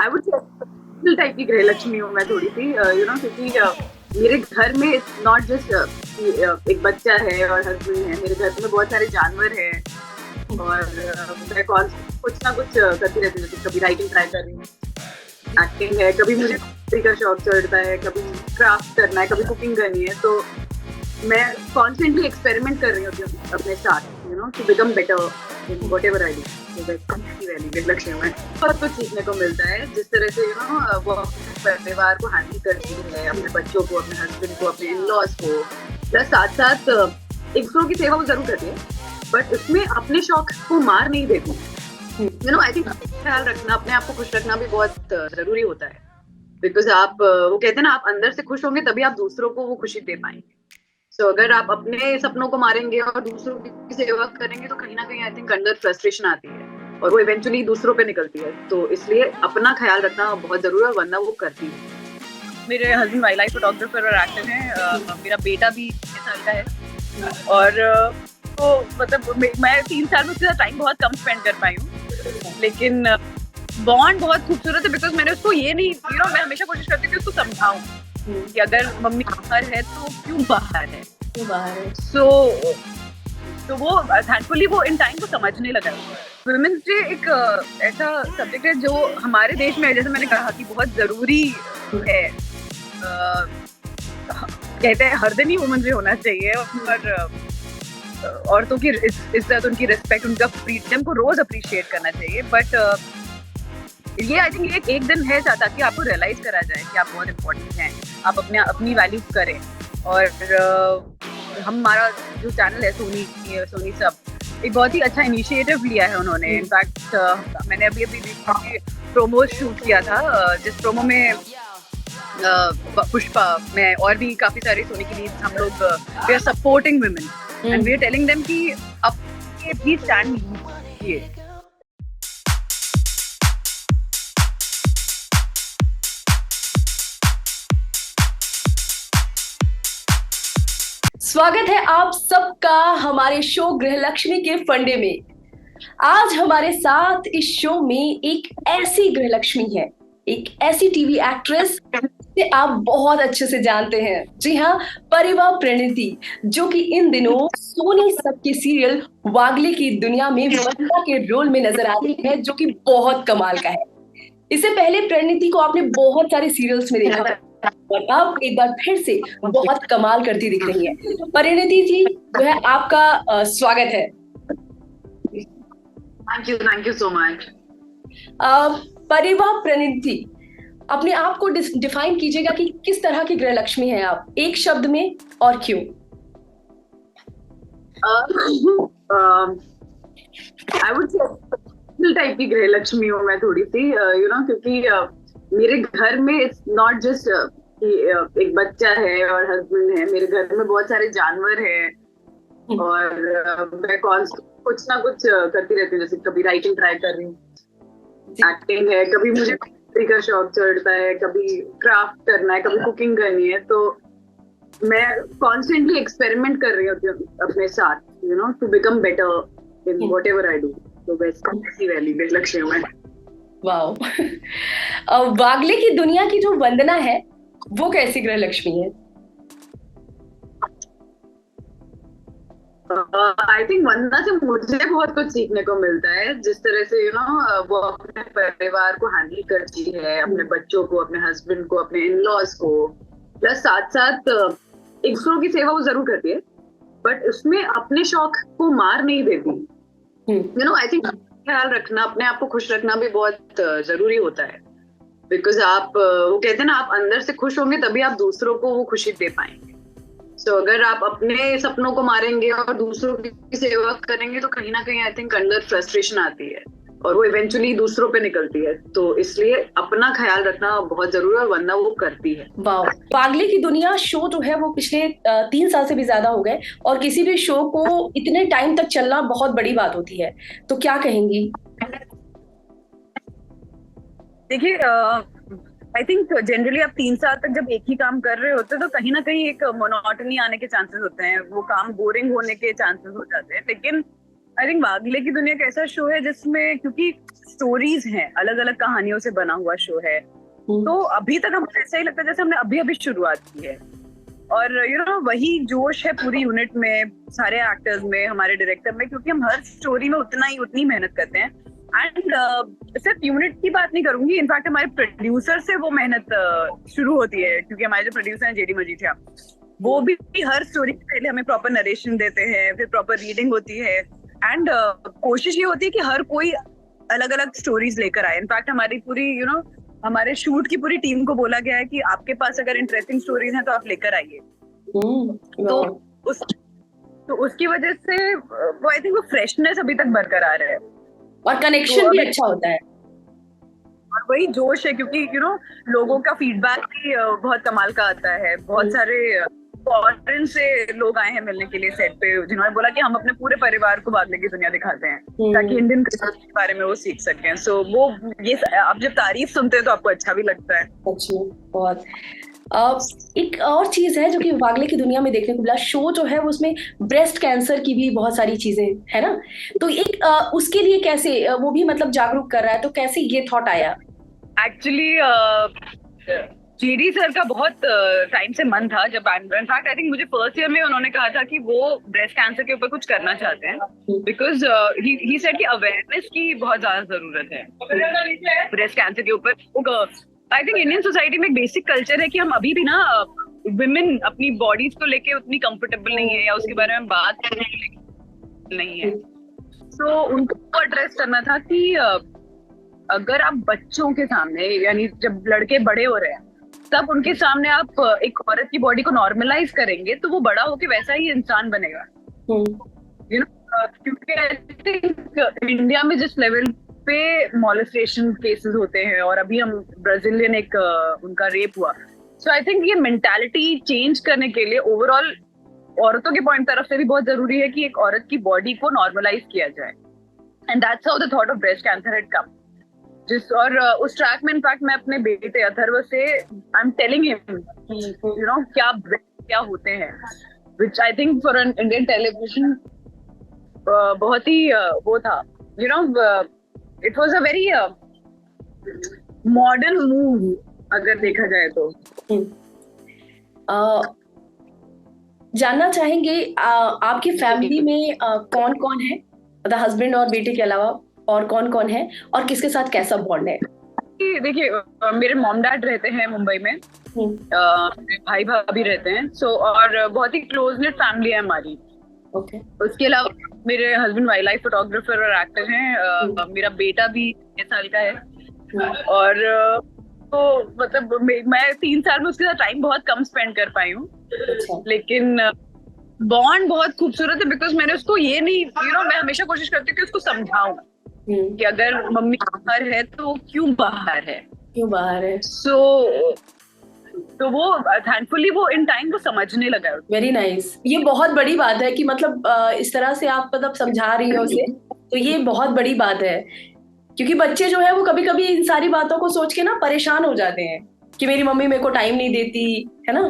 I would say type की गृहलक्ष्मी हूँ मैं थोड़ी सी, क्योंकि मेरे घर में इट्स नॉट जस्ट एक बच्चा है और हस्बैंड है। मेरे घर में बहुत सारे जानवर हैं और मैं कुछ ना कुछ करती रहती हूँ। जैसे कभी राइटिंग ट्राई कर रही हूँ, एक्टिंग है, कभी मुझे कॉफी का शौक चढ़ता है, कभी क्राफ्ट करना है, कभी कुकिंग करनी है। तो मैं कॉन्स्टेंटली एक्सपेरिमेंट कर रही होती हूँ अपने साथ, to become better in whatever I do. लक्ष्य में बहुत कुछ सीखने को मिलता है, जिस तरह से वो अपने परिवार को हैंडल करती है, अपने बच्चों को, अपने हस्बैंड को, अपने इन-लॉज को, प्लस साथ साथ एक दूसरों की सेवा वो जरूर करती है, बट उसमें अपने शौक को मार नहीं देती। आई थिंक ख्याल रखना, अपने आप को खुश रखना भी बहुत जरूरी होता है। बिकॉज आप वो कहते हैं ना, आप अंदर से खुश होंगे तभी आप दूसरों को वो खुशी दे पाएंगे। सो अगर आप अपने सपनों को मारेंगे और दूसरों की सेवा करेंगे तो कहीं ना कहीं आई थिंक अंदर फ्रस्ट्रेशन आती है और वो इवेंचुअली दूसरों पे निकलती है। तो इसलिए अपना ख्याल रखना बहुत जरूरी है, वरना वो करती है। मेरे हस्बैंड वाइल्ड लाइफ फोटोग्राफर और एक्टर हैं। मेरा बेटा भी 6 साल का है और तो मतलब मैं 3 साल में उसके साथ टाइम बहुत कम स्पेंड कर पाई हूँ, लेकिन बॉन्ड बहुत खूबसूरत है। बिकॉज मैंने उसको ये नहीं, मैं हमेशा कोशिश करती हूँ कि उसको समझाऊं कि अगर मम्मी बाहर है तो क्यों बाहर है, सो तो वो थैंकफुली वो इन टाइम को समझने लगा। वुमेन्स डे एक ऐसा सब्जेक्ट है जो हमारे देश में, जैसे मैंने कहा, कि बहुत जरूरी है। कहते हैं हर दिन ही वुमेन्स डे होना चाहिए और औरतों की इज्जत, उनकी रिस्पेक्ट, उनका फ्रीडम को रोज अप्रिशिएट करना चाहिए। बट ये आई थिंक एक दिन है ताकि आपको रियलाइज करा जाए कि आप बहुत इम्पोर्टेंट हैं, आप अपनी वैल्यूज करें। और हमारा जो चैनल है सोनी सब, एक बहुत ही अच्छा इनिशिएटिव लिया है उन्होंने। इनफैक्ट मैंने अभी प्रोमो शूट किया था, जिस प्रोमो में पुष्पा में और भी काफी सारे सोनी की लीड्स, हम लोग we are supporting women and we are telling them कि अब भी स्टैंड लीजिए। स्वागत है आप सबका हमारे शो गृहलक्ष्मी के फंडे में। आज हमारे साथ इस शो में एक ऐसी गृहलक्ष्मी है, एक ऐसी टीवी एक्ट्रेस जिसे आप बहुत अच्छे से जानते हैं। जी हाँ, परिवा प्रणीति, जो कि इन दिनों सोनी सब के सीरियल वागले की दुनिया में वंदना के रोल में नजर आ रही है, जो कि बहुत कमाल का है। इससे पहले प्रणीति को आपने बहुत सारे सीरियल्स में देखा और अब एक बार फिर से बहुत कमाल करती दिख रही है। परिणीति जी, जो है आपका स्वागत है। Thank you so much. Pariva Praniti, अपने आप को डिफाइन कीजिएगा कि किस तरह की गृहलक्ष्मी है आप, एक शब्द में, और क्यों? आई वुड से टाइप की गृहलक्ष्मी हूँ मैं थोड़ी सी, क्योंकि मेरे घर में इट्स नॉट जस्ट एक बच्चा है और हस्बैंड है। मेरे घर में बहुत सारे जानवर हैं और मैं कुछ ना कुछ करती रहती हूँ। जैसे कभी राइटिंग ट्राई कर रही हूँ, एक्टिंग है, कभी मुझे कॉफी का शौक चढ़ता है, कभी क्राफ्ट करना है, कभी कुकिंग करनी है। तो मैं कॉन्स्टेंटली एक्सपेरिमेंट कर रही होती हूँ अपने साथ, to become better in whatever I do. तो वैसी वाली गृहलक्ष्मी हूँ मैं। वाओ। वागले की दुनिया की जो वंदना है वो कैसी गृहलक्ष्मी है? आई थिंक वंदना से मुझे बहुत कुछ सीखने को मिलता है, जिस तरह से वो अपने परिवार को हैंडल करती है, अपने बच्चों को, अपने हस्बैंड को, अपने इन-लॉज को, प्लस साथ साथ एक दूसरों की सेवा वो जरूर करती है, बट उसमें अपने शौक को मार नहीं देती। आई थिंक ख्याल रखना, अपने आप को खुश रखना भी बहुत जरूरी होता है। बिकॉज आप वो कहते हैं ना, आप अंदर से खुश होंगे तभी आप दूसरों को वो खुशी दे पाएंगे। सो अगर आप अपने सपनों को मारेंगे और दूसरों की सेवा करेंगे तो कहीं ना कहीं आई थिंक अंदर फ्रस्ट्रेशन आती है और वो इवेंचुअली दूसरों पे निकलती है। तो इसलिए अपना ख्याल रखना बहुत जरूरी है, वरना वो करती है। वाह, वागले की दुनिया शो जो है वो पिछले 3 साल से भी ज्यादा हो गए और किसी भी शो को इतने टाइम तक चलना बहुत बड़ी बात होती है, तो क्या कहेंगी? देखिए, आई थिंक जनरली आप 3 साल तक जब एक ही काम कर रहे होते हैं तो कहीं ना कहीं एक मोनोटनी आने के चांसेस होते हैं, वो काम बोरिंग होने के चांसेस हो जाते हैं। लेकिन आई थिंक वागले की दुनिया एक ऐसा शो है जिसमें, क्योंकि स्टोरीज हैं, अलग अलग कहानियों से बना हुआ शो है, तो अभी तक हमको ऐसा ही लगता है जैसे हमने अभी अभी शुरुआत की है। और वही जोश है पूरी यूनिट में, सारे एक्टर्स में, हमारे डायरेक्टर में, क्योंकि हम हर स्टोरी में उतनी मेहनत करते हैं। एंड सिर्फ यूनिट की बात नहीं करूंगी, इनफैक्ट हमारे प्रोड्यूसर से वो मेहनत शुरू होती है, क्योंकि हमारे जो प्रोड्यूसर हैं जेडी मजीठिया, वो भी हर स्टोरी के पहले हमें प्रॉपर नरेशन देते हैं, फिर प्रॉपर रीडिंग होती है। एंड कोशिश ये होती है कि हर कोई अलग अलग स्टोरीज लेकर आए। इनफैक्ट हमारी पूरी हमारे शूट की पूरी टीम को बोला गया है कि आपके पास अगर इंटरेस्टिंग स्टोरीज हैं तो आप लेकर आइए। तो उसकी वजह से वो आई थिंक वो फ्रेशनेस अभी तक बरकरार है और कनेक्शन भी अच्छा होता है और वही जोश है, क्योंकि लोगों का फीडबैक भी बहुत कमाल का आता है। बहुत सारे फॉरेन से लोग आए हैं मिलने के लिए सेट पे, जिन्होंने बोला कि हम अपने पूरे परिवार को वागले की दुनिया दिखाते हैं ताकि इंडियन कल्चर के बारे में वो सीख सकें। सो वो ये आप जब तारीफ सुनते हैं तो आपको अच्छा भी लगता है। बहुत एक और चीज है जो कि वागले की दुनिया में देखने को मिला, शो जो है उसमें ब्रेस्ट कैंसर की भी बहुत सारी चीजें है ना, तो एक उसके लिए कैसे वो भी मतलब जागरूक कर रहा है, तो कैसे ये थॉट आया? एक्चुअली जेडी सर का बहुत टाइम से मन था, जब इनफैक्ट आई थिंक मुझे फर्स्ट ईयर में उन्होंने कहा था कि वो ब्रेस्ट कैंसर के ऊपर कुछ करना चाहते हैं, बिकॉज ही सेड कि अवेयरनेस की बहुत ज्यादा जरूरत है ब्रेस्ट कैंसर के ऊपर। आई थिंक इंडियन सोसाइटी में एक बेसिक कल्चर है कि हम अभी भी ना विमेन अपनी बॉडीज को लेके उतनी कंफर्टेबल नहीं है या उसके बारे में बात करने के लिए नहीं है। तो उनको एड्रेस करना था कि अगर आप बच्चों के सामने, यानी जब लड़के बड़े हो रहे हैं तब उनके सामने आप एक औरत की बॉडी को नॉर्मलाइज करेंगे तो वो बड़ा होके वैसा ही इंसान बनेगा। क्योंकि आई थिंक इंडिया में जिस लेवल पे मॉलेस्टेशन केसेस होते हैं, और अभी हम ब्राजीलियन एक उनका रेप हुआ, सो आई थिंक ये मेंटालिटी चेंज करने के लिए ओवरऑल औरतों के पॉइंट तरफ से भी बहुत जरूरी है कि एक औरत की बॉडी को नॉर्मलाइज किया जाए। And that's how the thought of breast cancer had come. और उस ट्रैक में इनफैक्ट मैं अपने बेटे अथर्व से आई एम टेलिंग हिम क्या होते हैं, which I think for an Indian television बहुत ही वो था, it was a very modern move अगर देखा जाए तो। जानना चाहेंगे आपकी फैमिली में कौन कौन है, मतलब हस्बैंड और बेटे के अलावा और कौन कौन है और किसके साथ कैसा बॉन्ड है? देखिए मेरे मॉम डैड रहते हैं मुंबई में, मेरे भाई भाभी रहते हैं, सो और बहुत ही क्लोज नेट फैमिली है हमारी। उसके अलावा मेरे हस्बैंड वाइल्ड लाइफ फोटोग्राफर और एक्टर हैं, मेरा बेटा भी 6 साल का है, और तो मतलब मैं 3 साल में उसके साथ टाइम बहुत कम स्पेंड कर पाई हूँ, लेकिन बॉन्ड बहुत खूबसूरत है। बिकॉज मैंने उसको ये नहीं मैं हमेशा कोशिश करती हूँ कि उसको समझाऊं कि अगर मम्मी बाहर है तो क्यों बाहर है, सो तो वो थैंकफुली वो इन टाइम वो समझने लगा। Very nice. ये बहुत बड़ी बात है कि मतलब इस तरह से आप मतलब समझा रही हो उसे, तो ये बहुत बड़ी बात है, क्योंकि बच्चे जो है वो कभी कभी इन सारी बातों को सोच के ना परेशान हो जाते हैं कि मेरी मम्मी मेरे को टाइम नहीं देती है ना।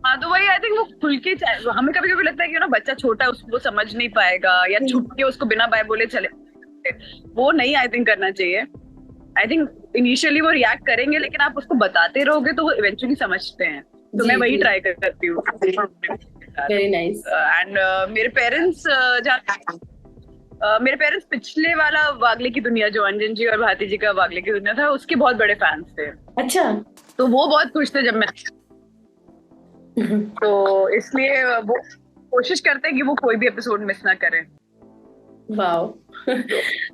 हाँ, तो वही आई थिंक वो खुल के, हमें कभी कभी लगता है कि बच्चा छोटा है उसको समझ नहीं पाएगा या छुप के उसको बिना बाय बोले चले, वो नहीं आई थिंक करना चाहिए। आई थिंक इनिशियली वो रिएक्ट करेंगे, लेकिन आप उसको बताते रहोगे तो वो इवेंचुअली समझते हैं, तो मैं वही ट्राई करती हूँ। Very nice. एंड मेरे पेरेंट्स पिछले वाला वागले की दुनिया जो अंजन जी और भारती जी का वागले की दुनिया था उसके बहुत बड़े फैंस थे। अच्छा। तो वो बहुत खुश थे जब मैं तो इसलिए वो कोशिश करते हैं कि वो कोई भी एपिसोड मिस ना करें। वाओ।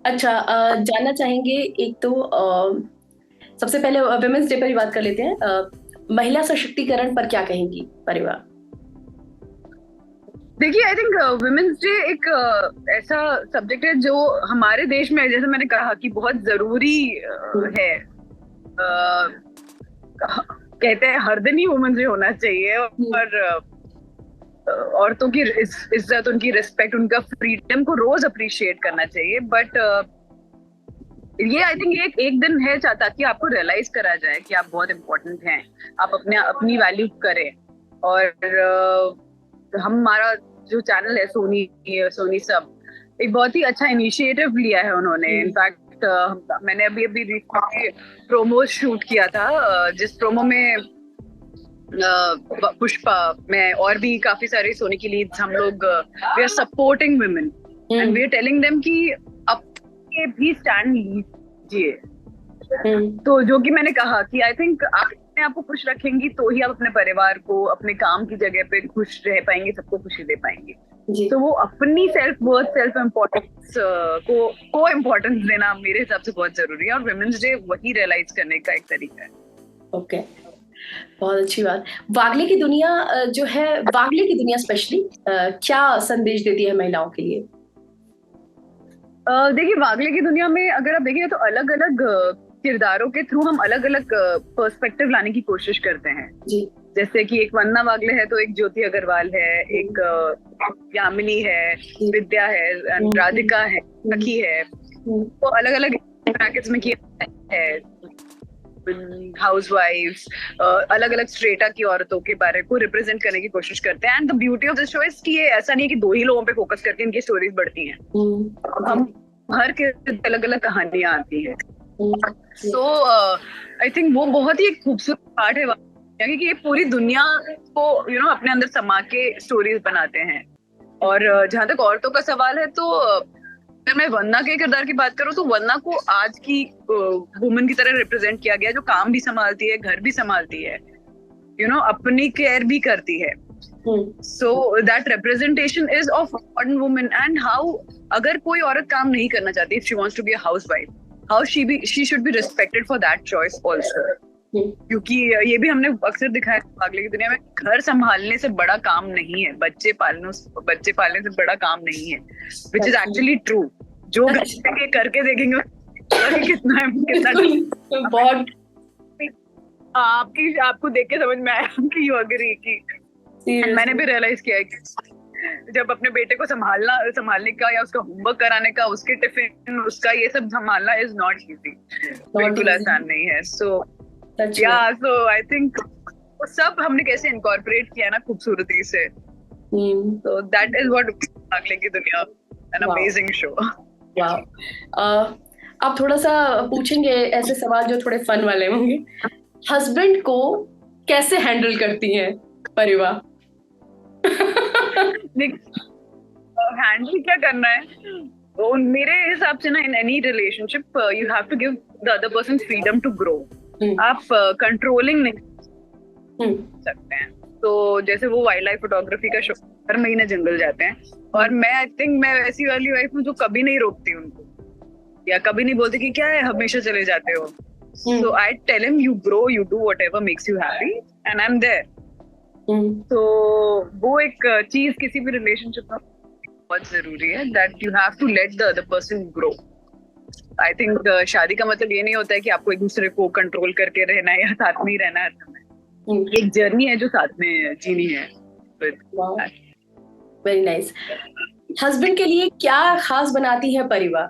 अच्छा, जानना चाहेंगे एक तो सबसे पहले विमेंस डे पर ही बात कर लेते हैं, महिला सशक्तिकरण पर क्या कहेंगी परिवार? देखिए आई थिंक विमेंस डे एक ऐसा सब्जेक्ट है जो हमारे देश में, जैसे मैंने कहा कि बहुत जरूरी है। कहते हैं हर दिन ही वुमेन्स डे होना चाहिए, और औरतों की इज्जत, उनकी रिस्पेक्ट, उनका फ्रीडम को रोज अप्रिशिएट करना चाहिए। बट ये आई थिंक एक दिन है ताकि आपको रियलाइज करा जाए कि आप बहुत इम्पोर्टेंट हैं, आप अपनी वैल्यू करें। और हमारा जो चैनल है सोनी सब, एक बहुत ही अच्छा इनिशिएटिव लिया है उन्होंने। इनफैक्ट मैंने अभी अभी रिसेंटली प्रोमो शूट किया था, जिस प्रोमो में पुष्पा में और भी काफी सारे सोनी की लीड्स, हम लोग we are supporting women and we are telling them कि अपने भी स्टैंड लीजिए। तो जो कि मैंने कहा कि आई थिंक आप अपने आप को खुश रखेंगी तो ही आप अपने परिवार को, अपने काम की जगह पे खुश रह पाएंगे, सबको खुशी दे पाएंगे। तो वो अपनी सेल्फ वर्थ, सेल्फ इम्पोर्टेंस को इम्पोर्टेंस देना मेरे हिसाब से बहुत जरूरी है, और वुमेन्स डे वही रियलाइज करने का एक तरीका है। ओके, बहुत अच्छी बात। वागले की दुनिया जो है, वागले की दुनिया स्पेशली क्या संदेश देती है महिलाओं के लिए? देखिए, वागले की दुनिया में अगर आप देखिए तो अलग अलग किरदारों के थ्रू हम अलग अलग पर्सपेक्टिव लाने की कोशिश करते हैं जी। जैसे कि एक वंदना वागले है तो एक ज्योति अग्रवाल है, एक यामिनी है, विद्या है, राधिका है, सखी है। तो अलग अलग ब्रैकेट्स में किया है, हाउसवाइफ्स, अलग अलग स्ट्रेटा की औरतों के बारे को रिप्रेजेंट करने की कोशिश करते हैं। And the beauty of this show is कि ये ऐसा नहीं है कि दो ही लोगों पे फोकस करके इनकी स्टोरीज बढ़ती हैं। हम हर के अलग अलग कहानियां आती हैं। सो आई थिंक वो बहुत ही खूबसूरत पार्ट है क्योंकि ये पूरी दुनिया को अपने अंदर समा के स्टोरीज बनाते हैं। और जहां तक औरतों का सवाल है तो अगर मैं वंदना के किरदार की बात करूं तो वंदना को आज की वुमन की तरह रिप्रेजेंट किया गया, जो काम भी संभालती है, घर भी संभालती है, अपनी केयर भी करती है। So that representation is of modern woman and how अगर कोई औरत काम नहीं करना चाहती, if she wants to be a housewife, how she should be respected for that choice also. क्योंकि ये भी हमने अक्सर दिखाया वागले की दुनिया में, घर संभालने से बड़ा काम नहीं है, बच्चे पालने से बड़ा काम नहीं है, विच इज एक्चुअली ट्रू। जो घर करके देखेंगे कितना बहुत आपको देख के समझ में आया कि यू एग्री कि मैंने भी रियलाइज किया है कि जब अपने बेटे को संभालने का या उसका होमवर्क कराने का, उसके टिफिन, उसका ये सब संभालना इज नॉट इजी, बिल्कुल आसान नहीं है। सो आई थिंक सब हमने कैसे इनकॉर्पोरेट किया ना खूबसूरती से। So that is what वागले की दुनिया, an amazing show. वाह। आप थोड़ा सा पूछेंगे ऐसे सवाल जो थोड़े फन वाले होंगे। हस्बैंड को कैसे हैंडल करती हैं परिवार? हैंडल क्या करना है, तो मेरे हिसाब से ना in any relationship you have to give the other person freedom to grow. आप कंट्रोलिंग नहीं सकते हैं। तो जैसे वो वाइल्ड लाइफ फोटोग्राफी का शो, हर महीने जंगल जाते हैं, और मैं आई थिंक मैं ऐसी वाली वाइफ हूँ जो कभी नहीं रोकती उनको, या कभी नहीं बोलती कि क्या है हमेशा चले जाते हो। So I tell him you grow, you do whatever makes you happy and I am there. तो वो एक चीज किसी भी रिलेशनशिप में बहुत जरूरी है, that you have to let the other person grow. I think शादी का मतलब ये नहीं होता है कि आपको एक दूसरे को कंट्रोल करके रहना है या साथ में ही रहना है। एक जर्नी है जो साथ में जीनी है। Very nice. हस्बैंड के लिए क्या खास बनाती है परिवार?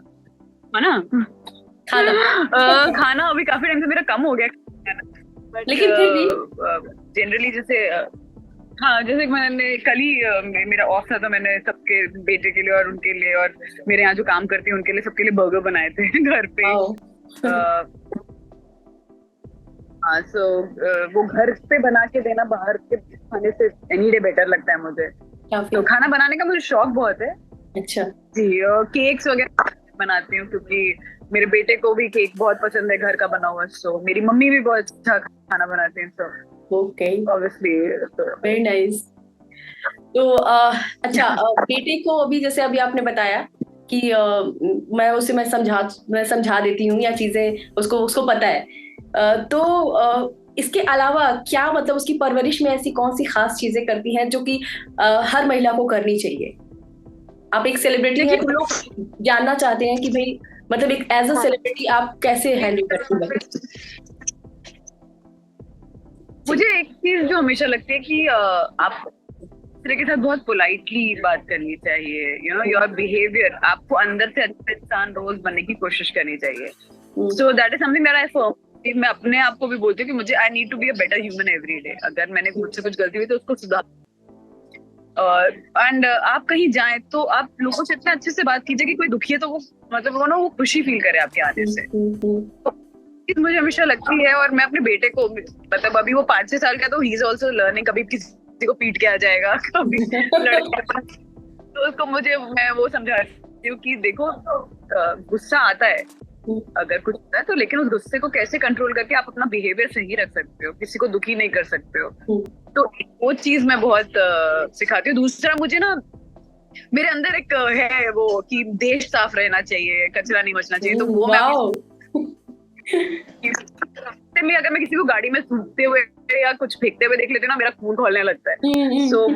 खाना अभी काफी टाइम से मेरा कम हो गया, लेकिन फिर भी जनरली जैसे मैंने कल ही मेरा ऑफ था तो मैंने सबके बेटे के लिए और उनके लिए और मेरे यहाँ जो काम करती है उनके लिए, सबके लिए बर्गर बनाए थे घर पे। सो वो घर पे बना के देना बाहर के खाने से एनी डे बेटर लगता है मुझे। तो खाना बनाने का मुझे शौक बहुत है। अच्छा जी, केक्स वगैरह बनाती हूँ क्योंकि मेरे बेटे को भी केक बहुत पसंद है घर का बना हुआ। सो मेरी मम्मी भी बहुत अच्छा खाना बनाती है। So okay, obviously very nice. तो अच्छा, बेटे को अभी जैसे अभी आपने बताया कि मैं समझा देती हूँ या चीजें उसको पता है, तो इसके अलावा क्या मतलब उसकी परवरिश में ऐसी कौन सी खास चीजें करती हैं जो कि हर महिला को करनी चाहिए? आप एक सेलिब्रिटी हैं तो लोग जानना चाहते हैं कि भाई मतलब एक एज अ सेलिब्रिटी आप कैसे हैंडल करती हैं? मुझे एक चीज जो हमेशा लगती है कि आप दूसरे के साथ बहुत पोलाइटली बात करनी चाहिए। योर बिहेवियर, आपको अंदर से अच्छा इंसान रोज बनने की कोशिश करनी चाहिए। So that is something that I firm. मैं अपने आप को भी बोलती हूँ कि मुझे I need to be a better human every day. अगर मैंने मुझसे कुछ गलती हुई तो उसको सुधार। एंड आप कहीं जाएं तो आप लोगों से इतने अच्छे से बात कीजिए कि कोई दुखी है तो वो मतलब वो ना वो खुशी फील करे आपके आने से। तो चीज़ मुझे हमेशा लगती है। और मैं अपने बेटे को मतलब अभी वो 5-6 साल का तो ही इज ऑल्सो लर्निंग, कभी किसी को पीट के आ जाएगा, कभी लड़के तो उसको मैं वो समझाती हूँ कि देखो गुस्सा आता है अगर कुछ होता है तो, लेकिन उस गुस्से को कैसे कंट्रोल करके आप अपना बिहेवियर सही रख सकते हो, किसी को दुखी नहीं कर सकते हो। तो वो चीज मैं बहुत सिखाती हूँ। दूसरा मुझे ना मेरे अंदर एक है वो कि देश साफ रहना चाहिए, कचरा नहीं बचना चाहिए। तो वो मैं रास्ते में अगर मैं किसी को गाड़ी में सूखते हुए या कुछ फेंकते हुए देख लेती हूँ ना, मेरा खून खौलने लगता है। सो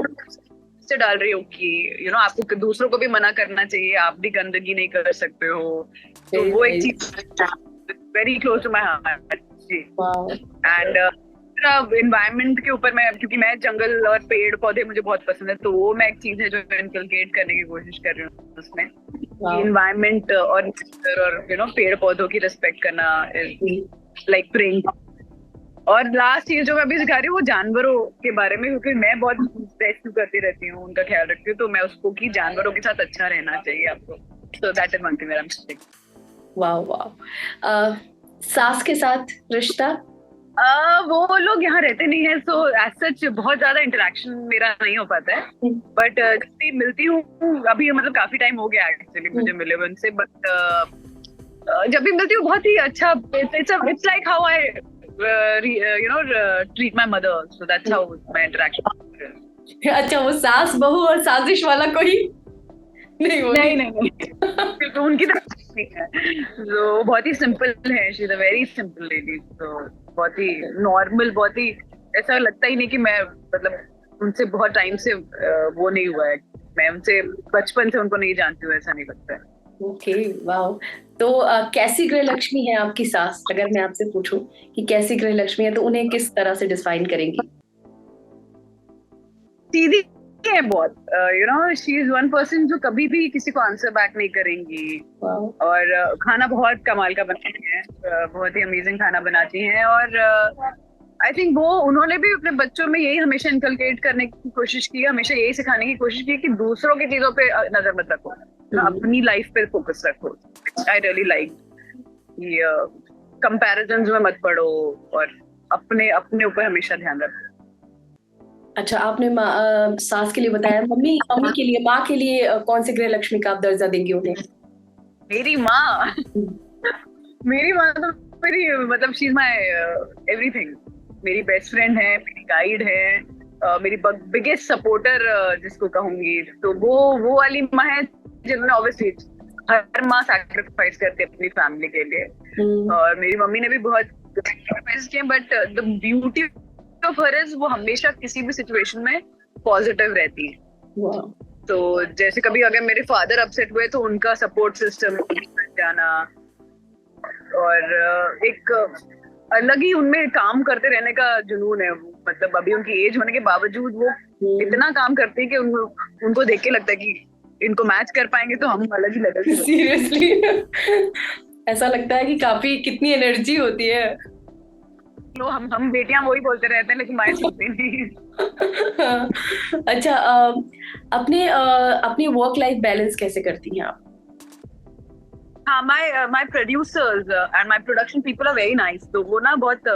से डाल रही हूँ कि आपको दूसरों को भी मना करना चाहिए, आप भी गंदगी नहीं कर सकते हो। तो वो एक चीज very close to my heart जी। एंड एनवायरनमेंट के ऊपर मैं, क्योंकि मैं जंगल और पेड़ पौधे मुझे बहुत पसंद है, तो वो मैं एक चीज है जो इनकलकेट करने की कोशिश कर रही हूँ उसमें। एनवायरनमेंट और पेड़ पौधों की रिस्पेक्ट करना लाइक प्रेइंग। और लास्ट चीज जो मैं अभी सिखा रही हूँ वो जानवरों के बारे में, क्योंकि मैं बहुत रेस्क्यू करती रहती हूँ, उनका ख्याल रखती हूँ। तो मैं उसको कि जानवरों के साथ अच्छा रहना चाहिए आपको। सो दैट इज वन थिंग मेरा मिस्टेक। वाह वाह। सास के साथ रिश्ता? वो लोग यहाँ रहते नहीं है, सो एज सच बहुत ज्यादा इंटरेक्शन मेरा नहीं हो पाता है। बट जब भी मिलती हूँ, अभी मतलब काफी टाइम हो गया एक्चुअली मुझे मिले उनसे, बट जब भी मिलती हूँ बहुत ही अच्छा, it's like how I treat my mother, so that's how my interaction। अच्छा, वो सास बहू और साजिश वाला कोई नहीं उनकी तरफ नहीं है। तो बहुत ही सिंपल है, she is a very simple lady. तो बहुत ही नॉर्मल, बहुत ही ऐसा लगता ही नहीं कि मैं मतलब उनसे बहुत टाइम से वो नहीं हुआ है, मैं उनसे बचपन से उनको नहीं जानती हूँ, ऐसा नहीं लगता है। ओके, वाह। तो कैसी गृह लक्ष्मी है आपकी सास? अगर मैं आपसे पूछूं कि कैसी गृह लक्ष्मी है तो उन्हें किस तरह से डिफाइन करेंगी? सीधी है बहुत, शी इज वन पर्सन जो कभी भी किसी को आंसर बैक नहीं करेंगी। और खाना बहुत कमाल का बनाती हैं, बहुत ही अमेजिंग खाना बनाती हैं। और आई थिंक वो उन्होंने भी अपने बच्चों में यही हमेशा इनकलकेट करने की कोशिश की, हमेशा यही सिखाने की कोशिश की कि दूसरों की चीजों पे नजर मत रखो, अपनी लाइफ पे फोकस रखो। आई रियली लाइक कंपैरिजंस में मत पड़ो और अपने अपने ऊपर हमेशा ध्यान रखो। अच्छा, आपने सास के लिए बताया, मम्मी के लिए, माँ के लिए कौन से गृह लक्ष्मी का आप दर्जा देंगे उन्हें? मेरी माँ मेरी माँ तो मेरी मतलब शी इज माय एवरीथिंग। मेरी बेस्ट फ्रेंड है, मेरी गाइड है, मेरी बिगेस्ट सपोर्टर जिसको कहूंगी। तो वो वाली माँ है जिन्होंने ऑब्वियसली हर माँ सैक्रिफाइस करती है अपनी फैमिली के लिए। और मेरी मम्मी ने भी बहुत सैक्रिफाइस किए, but the beauty of her is वो हमेशा किसी भी सिचुएशन में पॉजिटिव रहती है। तो जैसे कभी अगर मेरे फादर अपसेट हुए तो उनका सपोर्ट सिस्टम जाना, और एक अलग ही उनमें काम करते रहने का जुनून है। मतलब अभी उनकी एज होने के बावजूद वो इतना काम करते हैं कि उनको देख के लगता है कि इनको मैच कर पाएंगे तो हम अलग ही लेवल। सीरियसली ऐसा लगता है कि काफी कितनी एनर्जी होती है। हम बेटियां वही बोलते रहते हैं लेकिन माएं सुनती नहीं। अच्छा, अपनी वर्क लाइफ बैलेंस कैसे करती हैं आप? हाँ, my producers and my production people are very nice। तो वो ना बहुत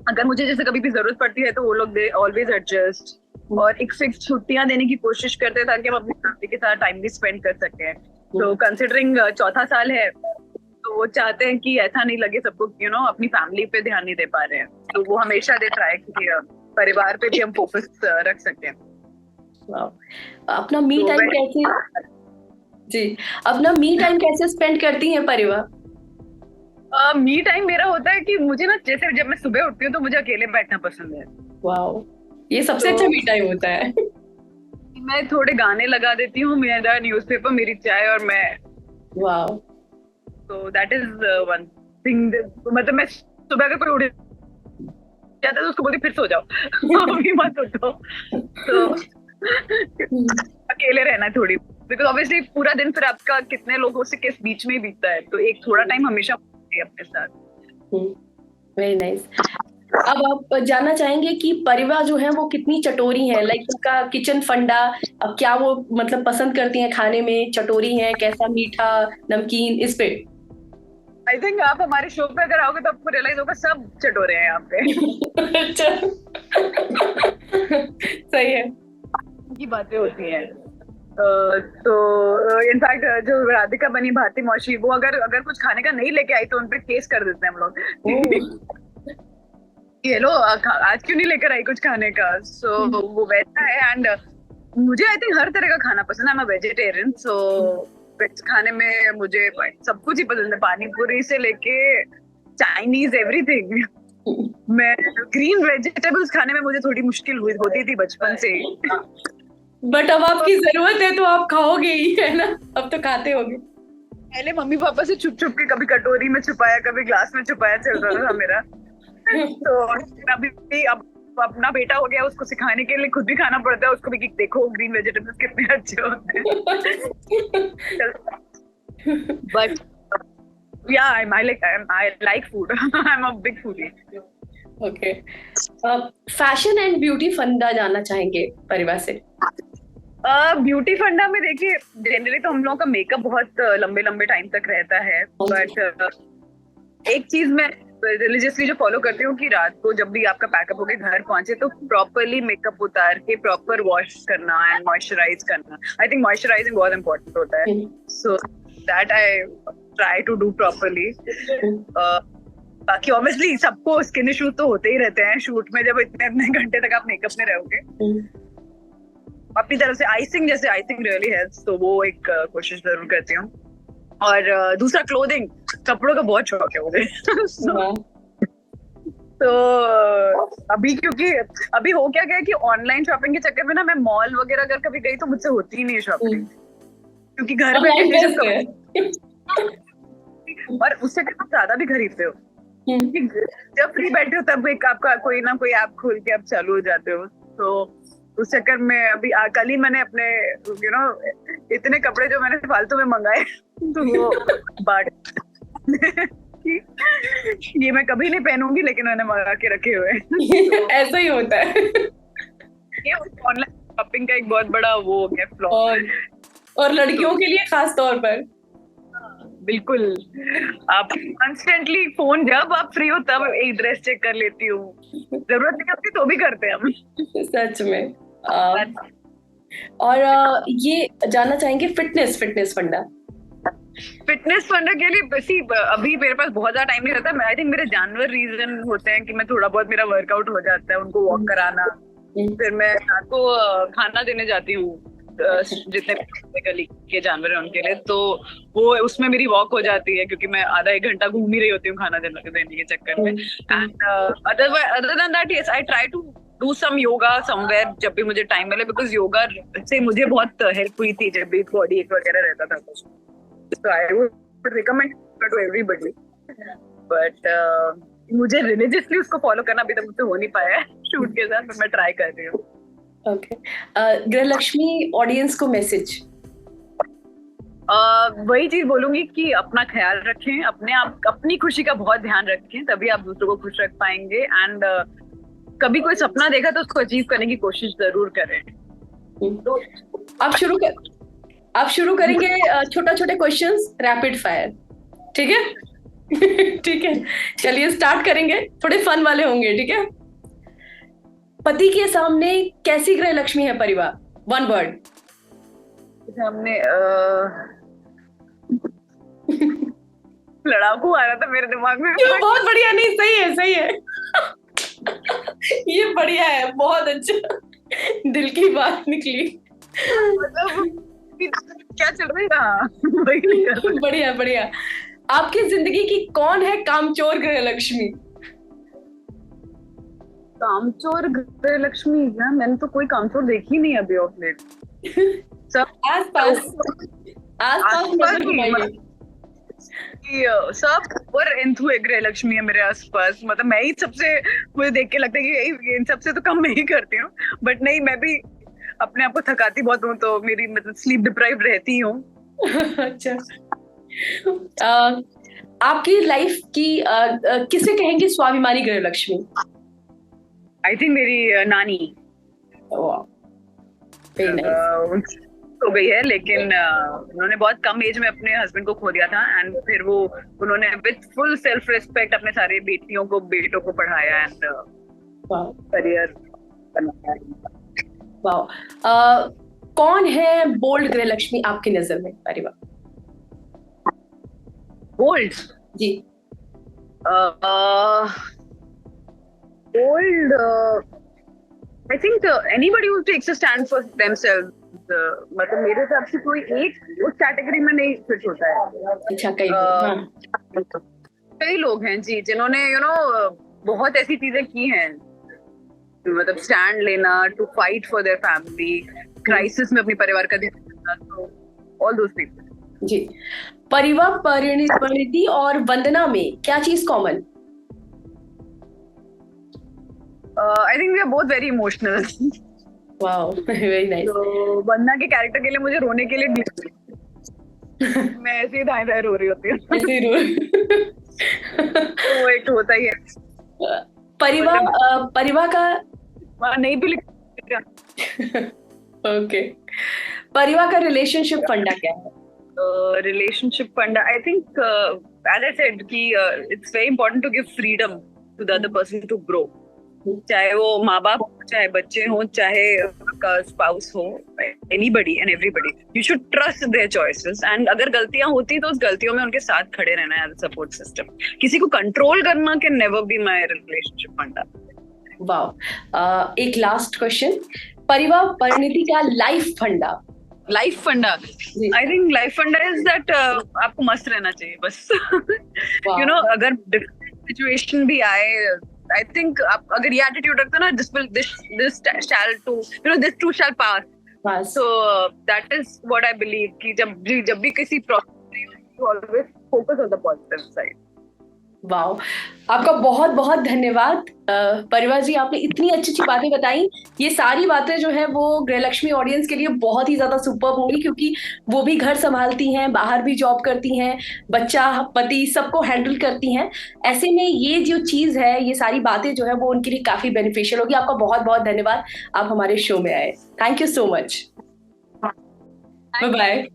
अगर मुझे जैसे कभी भी जरूरत पड़ती है तो वो लोग दे ऑलवेज एडजस्ट और एक फिक्स छुट्टियां देने की कोशिश करते हैं ताकि हम अपनी फैमिली के साथ टाइम भी स्पेंड कर सकें। तो कंसिडरिंग चौथा साल है तो वो चाहते हैं कि ऐसा नहीं लगे सबको अपनी फैमिली पे ध्यान नहीं दे पा रहे हैं। तो वो हमेशा दे ट्राई कि परिवार पे भी हम फोकस रख सकें। अपना मी टाइम कैसे अपना मी टाइम कैसे स्पेंड करती हैं परिवार? मी टाइम मेरा होता है कि मुझे ना जैसे जब मैं सुबह उठती हूँ तो मुझे अकेले बैठना पसंद है। वाओ, ये सबसे अच्छा मी टाइम होता है। मैं थोड़े गाने लगा देती हूँ, मेरा न्यूज़पेपर, मेरी चाय और मैं। वाओ, तो दैट इज वन थिंग। मतलब मैं सुबह अगर कोई उठ जाता है तो उसको बोलती फिर सो जाओ अभी मत उठो। तो अकेले रहना थोड़ी, बिकॉज ऑब्वियसली पूरा दिन फिर आपका कितने लोगों से किस बीच में बीतता है, तो एक थोड़ा टाइम हमेशा अपने साथ। Very nice. अब आप जानना चाहेंगे कि परिवा जो है वो कितनी चटोरी है, लाइक उनका किचन फंडा, अब क्या वो मतलब पसंद करती हैं खाने में, चटोरी है, कैसा, मीठा, नमकीन, इस पे। आई थिंक आप हमारे शो पे अगर आओगे तो आपको रियलाइज होगा सब चटोरे हैं यहाँ पे। अच्छा। सही है। की बातें होती हैं। तो इनफैक्ट जो राधिका बनी भारती मौशी, वो अगर अगर कुछ खाने का नहीं लेके आई तो उनपे केस कर देते हैं हम लोग। ओह। ये लो आज क्यों नहीं लेकर आई कुछ खाने का। सो वो वैसा है। एंड मुझे आई थिंक हर तरह का खाना पसंद है। मैं वेजिटेरियन, सो वेज खाने में मुझे सब कुछ ही पसंद है, पानी पूरी से लेके चाइनीज एवरीथिंग। मैं ग्रीन वेजिटेबल्स खाने में मुझे थोड़ी मुश्किल हुई होती थी बचपन से। बट अब आपकी जरूरत है तो आप खाओगे ही, है ना? अब तो खाते होगे। पहले मम्मी पापा से छुप छुप के कभी कटोरी में छुपाया, कभी ग्लास में छुपाया चलता था मेरा। तो अभी भी अब अपना बेटा हो गया, उसको सिखाने के लिए खुद भी खाना पड़ता है उसको भी कि देखो ग्रीन वेजिटेबल्स कितने अच्छे होते हैं। But yeah, I like food. I'm a big foodie. Okay. Fashion and beauty फंडा जानना चाहेंगे परिवार से। ब्यूटी फंडा में देखिए, जनरली तो हम लोगों का मेकअप बहुत लंबे लंबे टाइम तक रहता है। बट एक चीज मैं रिलीजियसली जो फॉलो करती हूँ कि रात को जब भी आपका पैकअप होके घर पहुंचे तो प्रॉपरली मेकअप उतार के प्रॉपर वॉश करना एंड मॉइस्चराइज करना। आई थिंक मॉइस्चराइजिंग बहुत इंपॉर्टेंट होता है। So that I try to do properly. बाकी ऑब्वियसली सबको स्किन इश्यूज तो होते ही रहते हैं शूट में, जब इतने इतने घंटे तक आप मेकअप में रहोगे। अपनी तरफ से आइसिंग, जैसे आइसिंग रियली हेल्प्स, तो वो एक कोशिश जरूर करती हूँ। और दूसरा क्लोथिंग, कपड़ों का बहुत शौक है मुझे। तो अभी क्योंकि अभी हो क्या गया कि ऑनलाइन शॉपिंग के चक्कर में ना मैं मॉल वगैरह अगर कभी गई तो मुझसे होती ही नहीं शॉपिंग, क्योंकि घर में और उससे ज्यादा भी खरीदते हो। जब फ्री बैठे हो तब एक आपका कोई ना कोई ऐप खोल के आप चालू हो जाते हो। तो उस चक्कर में अभी कल ही मैंने अपने इतने कपड़े जो मैंने फालतू में मंगाए तो वो बाट ये मैं कभी नहीं पहनूंगी लेकिन मैंने मंगा के रखे हुए। ऐसा ही होता है। ये ऑनलाइन शॉपिंग का एक बहुत बड़ा वो हो गया फ्लॉ, और लड़कियों के लिए खास तौर पर। बिल्कुल। आप कॉन्स्टेंटली फोन जब आप फ्री हो तब एक ड्रेस चेक कर लेती हूँ, जरूरत नहीं होती तो भी करते हैं हम। सच में। और ये जानना चाहेंगे फिटनेस फंडा। फिटनेस फंडा के लिए अभी मेरे पास बहुत ज्यादा टाइम नहीं रहता। आई थिंक मेरे जानवर रीजन होते हैं कि मैं थोड़ा बहुत मेरा वर्कआउट हो जाता है, उनको वॉक कराना। फिर मैं रात को खाना देने जाती हूँ जितने गली के जानवर हैं उनके लिए, तो वो उसमें मेरी वॉक हो जाती है क्योंकि मैं आधा एक घंटा घूम ही रही होती हूँ खाना देने के चक्कर में। And other than that yes, I try to do some yoga somewhere जब भी मुझे टाइम मिले, बिकॉज योगा से मुझे बहुत हेल्प हुई थी जब भी बॉडी एक वगैरह रहता था। So I would recommend to everybody, but मुझे रिलीजियसली उसको फॉलो करना अभी तक मुझसे हो नहीं पाया है शूट के साथ, मैं ट्राई कर रही हूँ। ओके। गृहलक्ष्मी ऑडियंस को मैसेज। वही चीज बोलूंगी कि अपना ख्याल रखें, अपने आप अपनी खुशी का बहुत ध्यान रखें, तभी आप दूसरों को खुश रख पाएंगे। एंड कभी कोई सपना देखा तो उसको अचीव करने की कोशिश जरूर करें। तो आप शुरू करेंगे छोटा छोटे क्वेश्चंस, रैपिड फायर, ठीक है? ठीक है, चलिए स्टार्ट करेंगे। थोड़े फन वाले होंगे, ठीक है? पति के सामने कैसी गृहलक्ष्मी है परिवार? One word. सामने लड़ाकू आ रहा था मेरे दिमाग में। बहुत बढ़िया, नहीं सही है, सही है। ये बढ़िया है, बहुत अच्छा, दिल की बात निकली। मतलब क्या चल रहा है? बढ़िया बढ़िया। आपकी जिंदगी की कौन है कामचोर गृहलक्ष्मी? कामचोर गृहलक्ष्मी ना, मैंने तो कोई कामचोर देखी नहीं अभी ऑफ लेट। सब आसपास सब और इंथु गृहलक्ष्मी है मेरे आसपास। मतलब मैं ही सबसे, मुझे देख के लगता है कि इन सबसे तो कम मैं ही करती हूँ, बट नहीं, मैं भी अपने आप को थकाती बहुत हूँ, तो मेरी मतलब स्लीप डिप्राइव्ड रहती हूँ। अच्छा। आपकी लाइफ की किसे कहेंगे स्वाभिमानी गृहलक्ष्मी? आई थिंक मेरी नानी वेरी नाइस। उनकी हो गई है, लेकिन उन्होंने बहुत कम एज में अपने हस्बैंड को खो दिया था, एंड फिर उन्होंने विद फुल सेल्फ रिस्पेक्ट अपने सारे बेटों को पढ़ाया एंड करियर बनाया। वाओ। कौन है बोल्ड गृहलक्ष्मी आपकी नजर में परिवा? बोल्ड जी। Bold, I think anybody who takes a stand for themselves, मतलब मेरे हिसाब से कोई एक उस कैटेगरी में नहीं फिट होता है। अच्छा, कई लोग हैं जी जिन्होंने बहुत ऐसी चीजें की हैं, मतलब स्टैंड लेना, to fight for their family, crisis में अपने परिवार का ध्यान रखना, तो ऑल दोस पीपल। जी। परिवा, परिणीति और वंदना में क्या चीज common? I think we are both very emotional. Wow, very nice. तो वंदना के कैरेक्टर के लिए मुझे रोने के लिए मैं ऐसे ही दाएं दाएं रो रही होती हूँ। तो एक होता ही है। परिवा का नहीं भी ओके। परिवा का रिलेशनशिप फंडा क्या है? Relationship funda, I think as I said कि it's very important to give freedom to the other person to grow, चाहे वो माँ बाप हो, चाहे बच्चे हो, चाहे आपका स्पाउस हो, anybody and everybody, you should trust there choices, and अगर गलतियां होती तो उस गलतियों में उनके साथ खड़े रहना है एज अ सपोर्ट सिस्टम। किसी को कंट्रोल करना can never be my relationship फंडा। वाओ। एक लास्ट क्वेश्चन, परिवा परिणीति का लाइफ फंडा? लाइफ फंडा, आई थिंक लाइफ फंडा इज दैट आपको मस्त रहना चाहिए बस। अगर सिचुएशन भी आए, आई थिंक आप अगर ये एटीट्यूड रखते हो ना, this to shell pass, so that is what I believe कि जब भी किसी problem, always focus on the positive side. Wow, आपका बहुत बहुत धन्यवाद परिवा जी, आपने इतनी अच्छी अच्छी बातें बताई। ये सारी बातें जो है वो गृहलक्ष्मी ऑडियंस के लिए बहुत ही ज्यादा सुपर्ब होंगी, क्योंकि वो भी घर संभालती हैं, बाहर भी जॉब करती हैं, बच्चा पति सबको हैंडल करती हैं। ऐसे में ये जो चीज है, ये सारी बातें जो है वो उनके लिए काफी बेनिफिशियल होगी। आपका बहुत बहुत धन्यवाद, आप हमारे शो में आए। Thank you so much. Bye bye.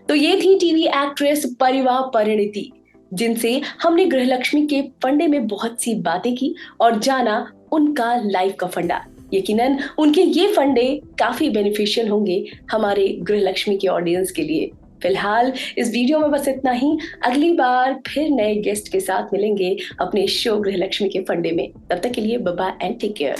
तो ये थी टीवी एक्ट्रेस परिवा परिणीति, जिनसे हमने गृहलक्ष्मी के फंडे में बहुत सी बातें की और जाना उनका लाइफ का फंडा। यकीनन उनके ये फंडे काफी बेनिफिशियल होंगे हमारे गृहलक्ष्मी के ऑडियंस के लिए। फिलहाल इस वीडियो में बस इतना ही। अगली बार फिर नए गेस्ट के साथ मिलेंगे अपने शो गृहलक्ष्मी के फंडे में। तब तक के लिए bye bye and take care.